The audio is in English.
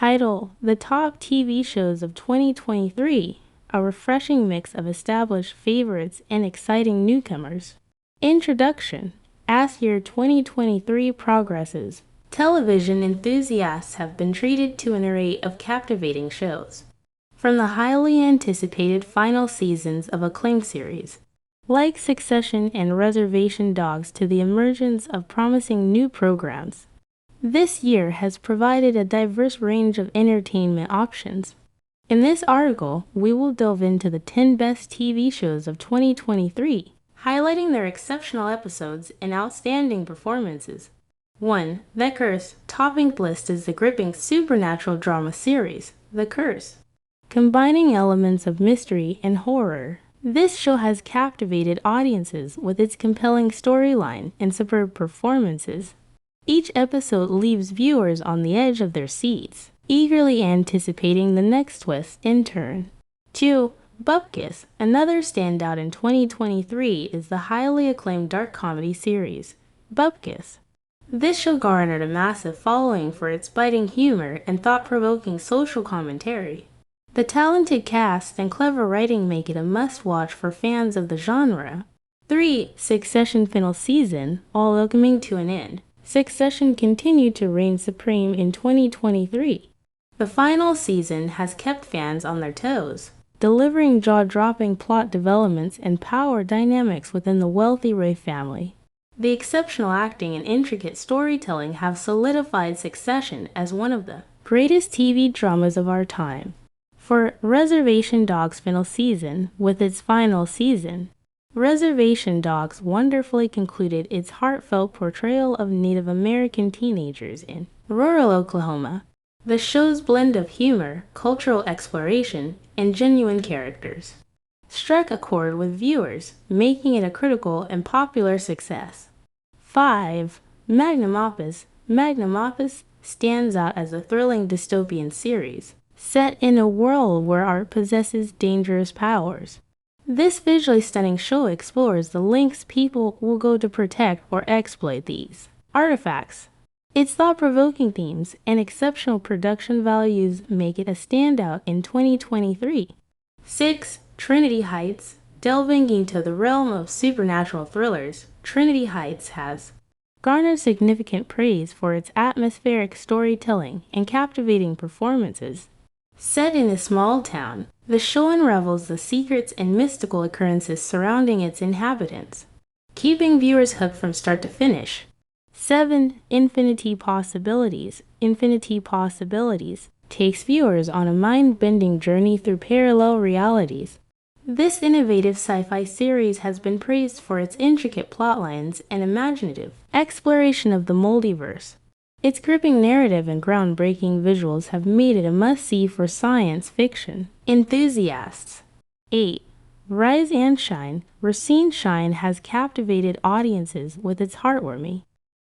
Title: The Top TV Shows of 2023, a refreshing mix of established favorites and exciting newcomers. Introduction: as year 2023 progresses, television enthusiasts have been treated to an array of captivating shows. From the highly anticipated final seasons of acclaimed series, like Succession and Reservation Dogs, to the emergence of promising new programs, this year has provided a diverse range of entertainment options. In this article, we will delve into the 10 best TV shows of 2023, highlighting their exceptional episodes and outstanding performances. 1. The Curse. Topping the list is the gripping supernatural drama series, The Curse. Combining elements of mystery and horror, this show has captivated audiences with its compelling storyline and superb performances. Each episode leaves viewers on the edge of their seats, eagerly anticipating the next twist and turn. 2. Bupkis. Another standout in 2023 is the highly acclaimed dark comedy series, Bupkis. This show garnered a massive following for its biting humor and thought-provoking social commentary. The talented cast and clever writing make it a must-watch for fans of the genre. 3. Succession final season. All coming to an end, Succession continued to reign supreme in 2023. The final season has kept fans on their toes, delivering jaw-dropping plot developments and power dynamics within the wealthy Ray family. The exceptional acting and intricate storytelling have solidified Succession as one of the greatest TV dramas of our time. For Reservation Dogs final season, with its final season, Reservation Dogs wonderfully concluded its heartfelt portrayal of Native American teenagers in rural Oklahoma. The show's blend of humor, cultural exploration, and genuine characters struck a chord with viewers, making it a critical and popular success. 5. Magnum Opus. Magnum Opus stands out as a thrilling dystopian series, set in a world where art possesses dangerous powers. This visually stunning show explores the lengths people will go to protect or exploit these artifacts. Its thought-provoking themes and exceptional production values make it a standout in 2023. 6. Trinity Heights. Delving into the realm of supernatural thrillers, Trinity Heights has garnered significant praise for its atmospheric storytelling and captivating performances. Set in a small town, the show unravels the secrets and mystical occurrences surrounding its inhabitants, keeping viewers hooked from start to finish. 7. Infinity Possibilities. Infinity Possibilities takes viewers on a mind-bending journey through parallel realities. This innovative sci-fi series has been praised for its intricate plotlines and imaginative exploration of the multiverse. Its gripping narrative and groundbreaking visuals have made it a must-see for science fiction enthusiasts. 8. Rise and Shine. Rise and Shine has captivated audiences with its heartwarming